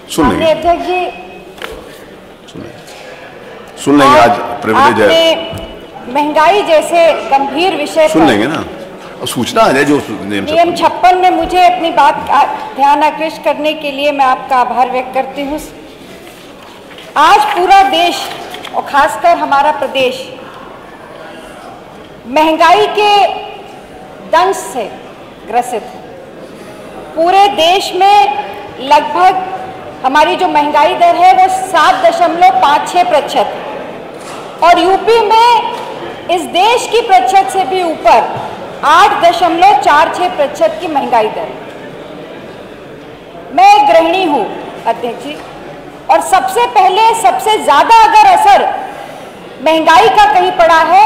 सुन लेंगे अध्यक्ष जी, सुन लेंगे, आज प्रिविलेज है। महंगाई जैसे गंभीर विषय सुन लेंगे ना, सूचना आ जाए जो नियम 56 में मुझे अपनी बात ध्यान आकृष्ट करने के लिए मैं आपका आभार व्यक्त करती हूँ। आज पूरा देश और खासकर हमारा प्रदेश महंगाई के दंश से ग्रसित है। पूरे देश में लगभग हमारी जो महंगाई दर है वो 7.56% है और यूपी में इस देश की प्रतिशत से भी ऊपर 8.46% की महंगाई दर। मैं गृहिणी हूँ अध्यक्ष जी, और सबसे पहले सबसे ज्यादा अगर असर महंगाई का कहीं पड़ा है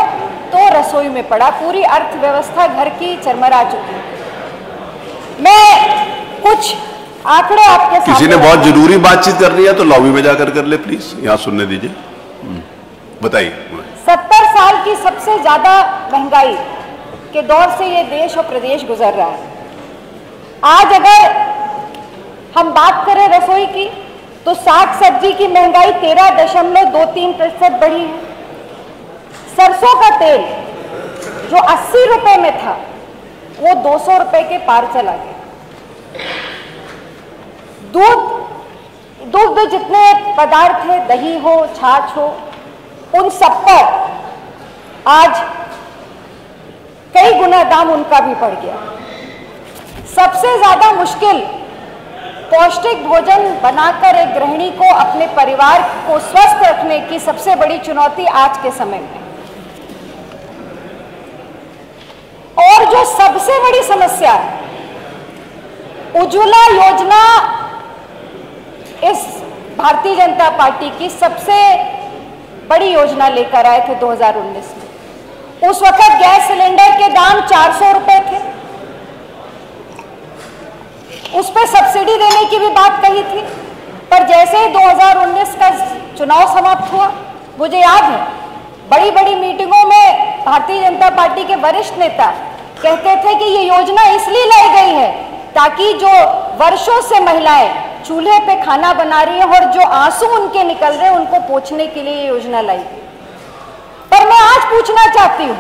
तो रसोई में पड़ा। पूरी अर्थव्यवस्था घर की चरमरा चुकी है। मैं कुछ आंकड़े आपके सामने, किसी ने बहुत जरूरी बातचीत कर रही है तो लॉबी में जाकर कर ले प्लीज, यहाँ सुनने दीजिए। बताइए। 70 साल की सबसे ज्यादा महंगाई के दौर से ये देश और प्रदेश गुजर रहा है। आज अगर हम बात करें रसोई की तो साग सब्जी की महंगाई 13.23% बढ़ी है। सरसों का तेल जो 80 रुपए में था वो 200 रुपए के पार चला गया। दूध जितने पदार्थ है, दही हो, छाछ हो, उन सब पर आज कई गुना दाम उनका भी बढ़ गया। सबसे ज्यादा मुश्किल पौष्टिक भोजन बनाकर एक गृहिणी को अपने परिवार को स्वस्थ रखने की सबसे बड़ी चुनौती आज के समय में। और जो सबसे बड़ी समस्या है, उज्ज्वला योजना इस भारतीय जनता पार्टी की सबसे बड़ी योजना लेकर आए थे 2019 में। उस वक्त गैस सिलेंडर के दाम 400 रुपए थे, उस पर सब्सिडी देने की भी बात कही थी, पर जैसे ही 2019 का चुनाव समाप्त हुआ, मुझे याद है बड़ी बड़ी मीटिंगों में भारतीय जनता पार्टी के वरिष्ठ नेता कहते थे कि ये योजना इसलिए लाई गई है ताकि जो वर्षों से महिलाएं चूल्हे पे खाना बना रही हैं और जो आंसू उनके निकल रहे हैं उनको पोंछने के लिए ये योजना लाई गई। पर मैं आज पूछना चाहती हूँ,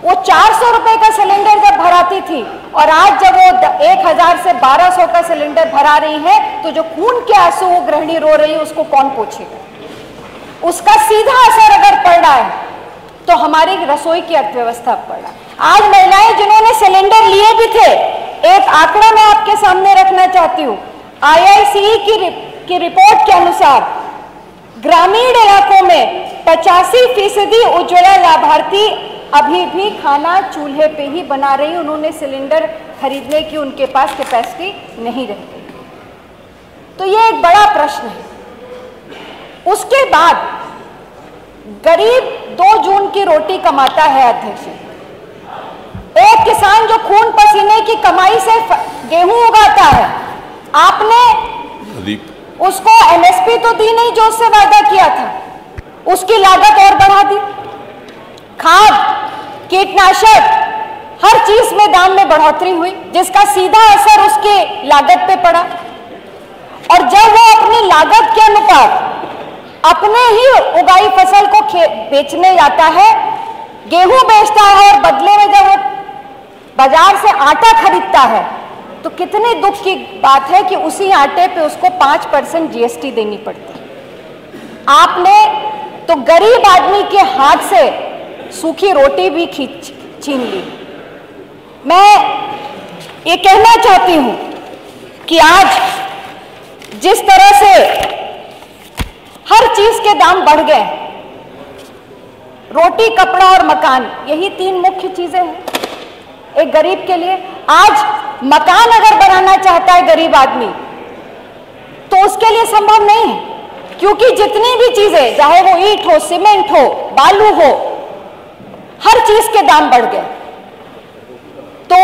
वो 400 रुपए का सिलेंडर जब भराती थी और आज जब वो 1000 से 1200 का सिलेंडर भरा रही है, तो जो खून के आंसू वो गृहिणी रो रही है उसको कौन पोंछेगा? उसका सीधा असर अगर पड़ रहा है तो हमारी रसोई की अर्थव्यवस्था पर पड़ रहा है। आज महिलाएं जिन्होंने सिलेंडर लिए भी थे, एक आंकड़ा मैं आपके सामने रखना चाहती हूँ। IICE की रिपोर्ट के अनुसार ग्रामीण इलाकों में 85% उज्ज्वला लाभार्थी अभी भी खाना चूल्हे पे ही बना रही। उन्होंने सिलेंडर खरीदने की उनके पास कैपेसिटी नहीं रहती। तो ये एक बड़ा प्रश्न है। उसके बाद गरीब 2 जून की रोटी कमाता है अध्यक्ष। एक किसान जो खून पसीने की कमाई से गेहूं उगाता है, आपने उसको MSP तो दी नहीं जो उससे वादा किया था, उसकी लागत और बढ़ा दी। खाद, कीटनाशक, हर चीज में दाम में बढ़ोतरी हुई, जिसका सीधा असर उसके लागत पे पड़ा। और जब वो अपनी लागत के अनुसार अपने ही उगाई फसल को बेचने जाता है, गेहूं बेचता है, और बदले में जब वो बाजार से आटा खरीदता है, तो कितने दुख की बात है कि उसी आटे पे उसको 5% GST देनी पड़ती है। आपने तो गरीब आदमी के हाथ से सूखी रोटी भी छीन ली। मैं ये कहना चाहती हूं कि आज जिस तरह से हर चीज के दाम बढ़ गए, रोटी, कपड़ा और मकान, यही 3 मुख्य चीजें हैं एक गरीब के लिए। आज मकान अगर बनाना चाहता है गरीब आदमी तो उसके लिए संभव नहीं है, क्योंकि जितनी भी चीजें, चाहे वो ईंट हो, सीमेंट हो, बालू हो, हर चीज के दाम बढ़ गए। तो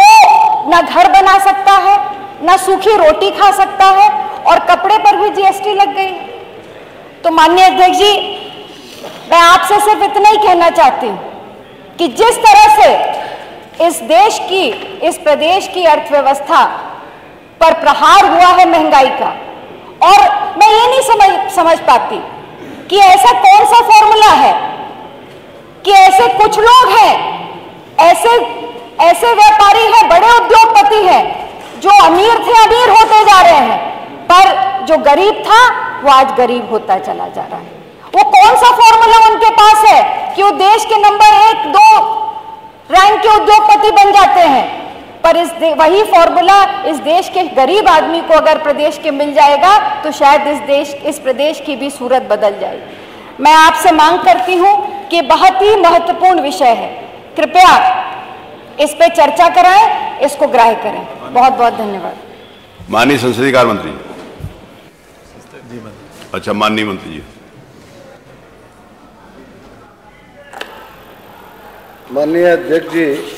ना घर बना सकता है, ना सूखी रोटी खा सकता है, और कपड़े पर भी GST लग गई। तो माननीय अध्यक्ष जी, मैं आपसे सिर्फ इतना ही कहना चाहती हूं कि जिस तरह से इस देश की, इस प्रदेश की अर्थव्यवस्था पर प्रहार हुआ है महंगाई का, और मैं ये नहीं समझ पाती कि ऐसा कौन सा फॉर्मूला है कि ऐसे कुछ लोग हैं, ऐसे व्यापारी हैं, बड़े उद्योगपति हैं जो अमीर थे अमीर होते जा रहे हैं, पर जो गरीब था वो आज गरीब होता चला जा रहा है। वो कौन सा फॉर्मूला उनके पास है कि वो देश के नंबर 1-2 रैंक के उद्योगपति बन जाते हैं, पर वही फॉर्मूला इस देश के गरीब आदमी को अगर प्रदेश के मिल जाएगा तो शायद इस प्रदेश की भी सूरत बदल जाएगी। मैं आपसे मांग करती हूं कि बहुत ही महत्वपूर्ण विषय है, कृपया इस पे चर्चा कराएं, इसको ग्राह्य करें। बहुत बहुत धन्यवाद। माननीय संसदीय कार्य मंत्री। अच्छा, माननीय मंत्री जी। माननीय अध्यक्ष जी,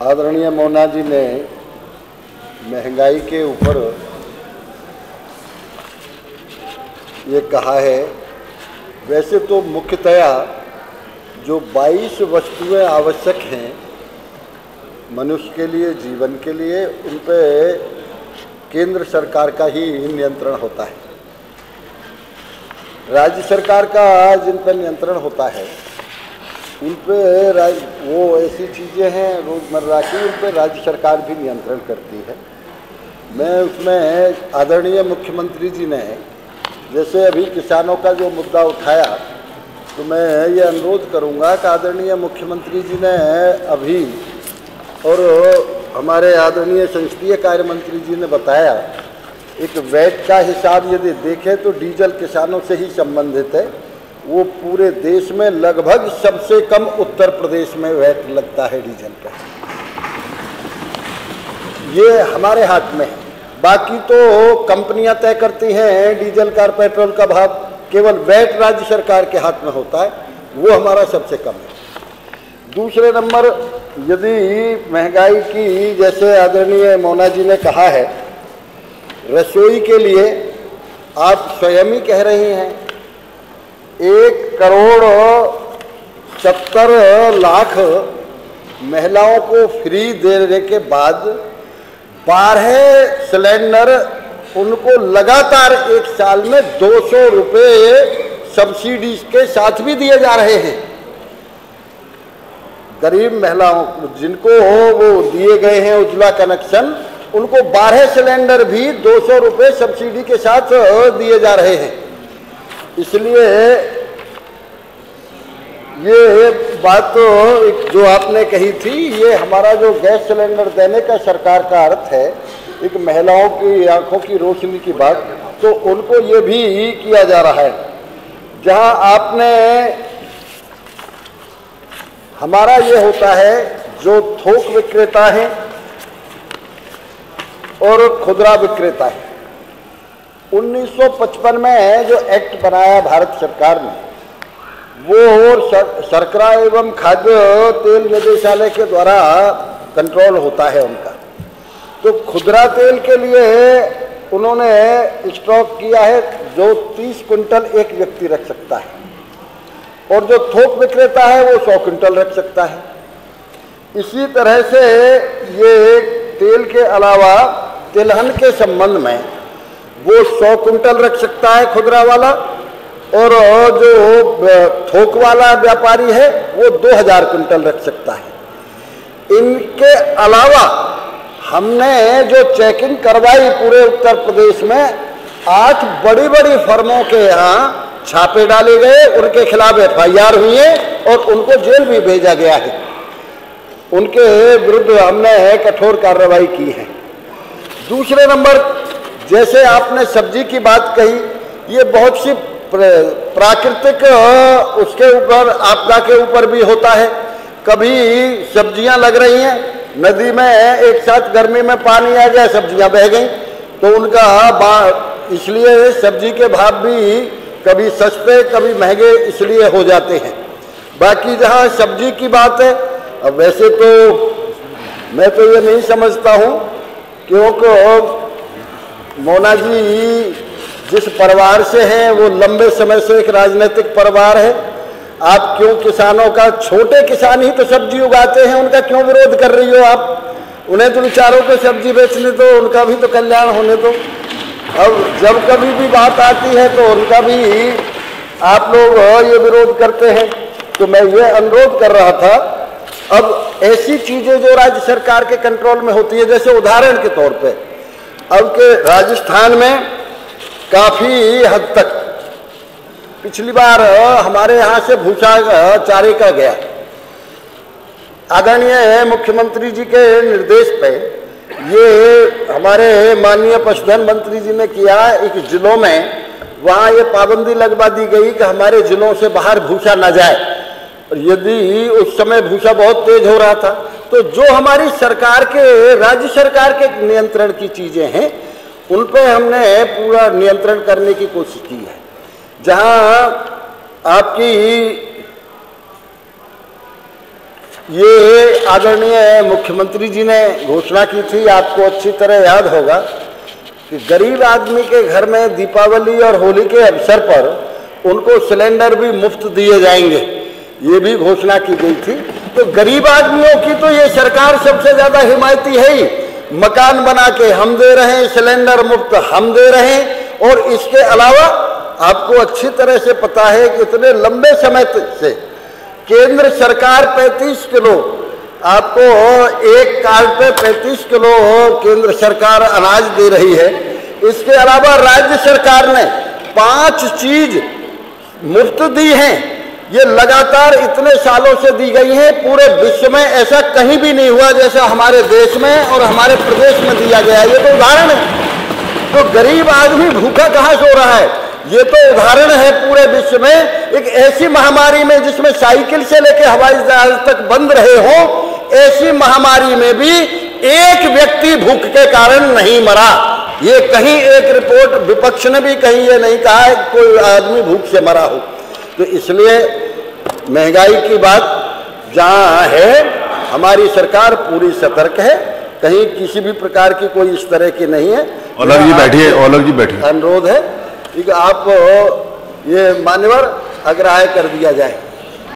आदरणीय मोना जी ने महंगाई के ऊपर ये कहा है। वैसे तो मुख्यतया जो 22 वस्तुएं आवश्यक हैं मनुष्य के लिए, जीवन के लिए, उन पे केंद्र सरकार का ही नियंत्रण होता है। राज्य सरकार का जिन पर नियंत्रण होता है उन पे वो ऐसी चीज़ें हैं रोज़मर्रा की, उन पे राज्य सरकार भी नियंत्रण करती है। मैं उसमें आदरणीय मुख्यमंत्री जी ने जैसे अभी किसानों का जो मुद्दा उठाया, तो मैं ये अनुरोध करूंगा कि आदरणीय मुख्यमंत्री जी ने अभी और हमारे आदरणीय संसदीय कार्य मंत्री जी ने बताया, एक वैट का हिसाब यदि देखें तो डीजल किसानों से ही संबंधित है। वो पूरे देश में लगभग सबसे कम उत्तर प्रदेश में वैट लगता है डीजल का। ये हमारे हाथ में है, बाकी तो कंपनियां तय करती हैं डीजल का, पेट्रोल का भाव, केवल वैट राज्य सरकार के हाथ में होता है, वो हमारा सबसे कम है। दूसरे नंबर, यदि महंगाई की, जैसे आदरणीय मोना जी ने कहा है, रसोई के लिए आप स्वयं ही कह रही हैं 1,70,00,000 महिलाओं को फ्री देने के बाद 12 सिलेंडर उनको लगातार एक साल में 200 रुपये सब्सिडी के साथ भी दिए जा रहे हैं। गरीब महिलाओं को जिनको वो दिए गए हैं उज्ज्वला कनेक्शन, उनको 12 सिलेंडर भी 200 रुपये सब्सिडी के साथ दिए जा रहे हैं। इसलिए ये बात तो जो आपने कही थी, ये हमारा जो गैस सिलेंडर देने का सरकार का अर्थ है, एक महिलाओं की आंखों की रोशनी की बात, तो उनको ये भी किया जा रहा है। जहां आपने, हमारा ये होता है जो थोक विक्रेता हैं और खुदरा विक्रेता है, 1955 में जो एक्ट बनाया भारत सरकार ने, वो शर्करा एवं खाद्य तेल निदेशालय के द्वारा कंट्रोल होता है उनका। तो खुदरा तेल के लिए उन्होंने स्टॉक किया है जो 30 कुंटल एक व्यक्ति रख सकता है, और जो थोक विक्रेता है वो 100 कुंटल रख सकता है। इसी तरह से ये तेल के अलावा तिलहन के संबंध में वो 100 कुंटल रख सकता है खुदरा वाला, और जो थोक वाला व्यापारी है वो 2000 कुंटल रख सकता है। इनके अलावा हमने जो चेकिंग करवाई पूरे उत्तर प्रदेश में, 8 बड़ी बड़ी फर्मों के यहाँ छापे डाले गए, उनके खिलाफ FIR हुई है और उनको जेल भी भेजा गया है। उनके विरुद्ध हमने कठोर कार्रवाई की है। दूसरे नंबर, जैसे आपने सब्जी की बात कही, ये बहुत सी प्राकृतिक उसके ऊपर, आपदा के ऊपर भी होता है। कभी सब्जियां लग रही हैं, नदी में एक साथ गर्मी में पानी आ गया, सब्जियां बह गई, तो उनका इसलिए सब्जी के भाव भी कभी सस्ते कभी महंगे इसलिए हो जाते हैं। बाकी जहां सब्जी की बात है, अब वैसे तो मैं तो ये नहीं समझता हूं, क्योंकि मोना जी जिस परिवार से हैं वो लंबे समय से एक राजनीतिक परिवार है। आप क्यों किसानों का, छोटे किसान ही तो सब्जी उगाते हैं, उनका क्यों विरोध कर रही हो आप? उन्हें तो बेचारों को सब्जी बेचने दो, उनका भी तो कल्याण होने दो। अब जब कभी भी बात आती है तो उनका भी आप लोग ये विरोध करते हैं। तो मैं ये अनुरोध कर रहा था, अब ऐसी चीजें जो राज्य सरकार के कंट्रोल में होती है, जैसे उदाहरण के तौर पे अब के राजस्थान में काफी हद तक पिछली बार हमारे यहाँ से भूसा चारे का गया, आदरणीय मुख्यमंत्री जी के निर्देश पे ये हमारे माननीय पशुधन मंत्री जी ने किया। एक जिलों में वहाँ ये पाबंदी लगवा दी गई कि हमारे जिलों से बाहर भूसा न जाए। और यदि उस समय भूसा बहुत तेज हो रहा था तो जो हमारी सरकार के, राज्य सरकार के नियंत्रण की चीजें हैं उन पे हमने पूरा नियंत्रण करने की कोशिश की है। जहाँ आपकी ये आदरणीय मुख्यमंत्री जी ने घोषणा की थी, आपको अच्छी तरह याद होगा कि गरीब आदमी के घर में दीपावली और होली के अवसर पर उनको सिलेंडर भी मुफ्त दिए जाएंगे, ये भी घोषणा की गई थी। तो गरीब आदमियों की तो ये सरकार सबसे ज्यादा हिमायती है ही। मकान बना के हम दे रहे हैं, सिलेंडर मुफ्त हम दे रहे हैं। और इसके अलावा आपको अच्छी तरह से पता है कि इतने लंबे समय से केंद्र सरकार 35 किलो, आपको एक कार्ड पे 35 किलो केंद्र सरकार अनाज दे रही है। इसके अलावा राज्य सरकार ने 5 चीज मुफ्त दी हैं। ये लगातार इतने सालों से दी गई हैं। पूरे विश्व में ऐसा कहीं भी नहीं हुआ जैसा हमारे देश में और हमारे प्रदेश में दिया गया है। ये तो उदाहरण है। तो गरीब आदमी भूखा कहाँ सो रहा है, ये तो उदाहरण है पूरे विश्व में। एक ऐसी महामारी में जिसमें साइकिल से लेकर हवाई जहाज तक बंद रहे हो, ऐसी महामारी में भी एक व्यक्ति भूख के कारण नहीं मरा। ये कहीं एक रिपोर्ट विपक्ष ने भी कहीं ये नहीं कहा है कोई आदमी भूख से मरा हो। तो इसलिए महंगाई की बात जहां है, हमारी सरकार पूरी सतर्क है, कहीं किसी भी प्रकार की कोई इस तरह की नहीं है। औलख जी बैठिए, औलख जी बैठिए। अनुरोध है कि आप ये मान्यवर अग्राह्य कर दिया जाए।